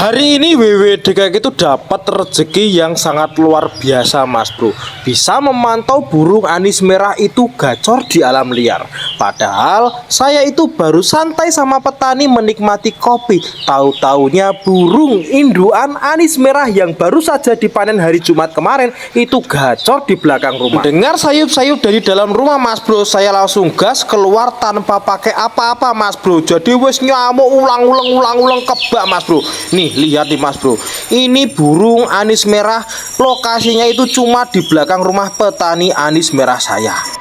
Hari ini WWDKK itu dapat rezeki yang sangat luar biasa mas bro. Bisa memantau burung anis merah itu gacor di alam liar. Padahal saya itu baru santai sama petani menikmati kopi. Tahu-taunya burung induan anis merah yang baru saja dipanen hari Jumat kemarin itu gacor di belakang rumah. Dengar sayup-sayup dari dalam rumah mas bro, saya langsung gas keluar tanpa pakai apa-apa mas bro. Jadi wes nyamuk ulang-ulang kebak mas bro. Nih lihat nih mas bro, ini burung anis merah, lokasinya itu cuma di belakang rumah petani anis merah saya.